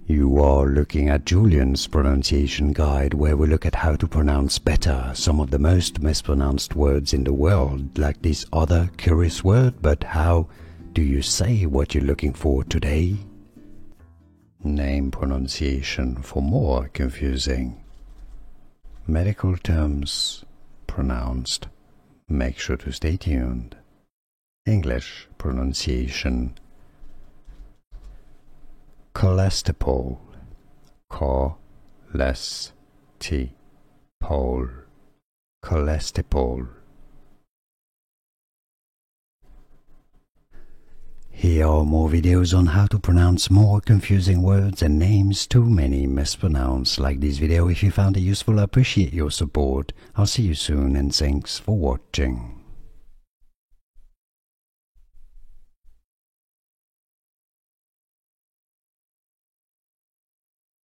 You are looking at Julian's pronunciation guide, where we look at how to pronounce better some of the most mispronounced words in the world, like this other curious word. But how do you say what you're looking for today? Name pronunciation for more confusing medical terms pronounced. Make sure to stay tuned. English pronunciation: cholesterol, cholesterol. Here are more videos on how to pronounce more confusing words and names too many mispronounced. Like this video if you found it useful. I appreciate your support. I'll see you soon and thanks for watching.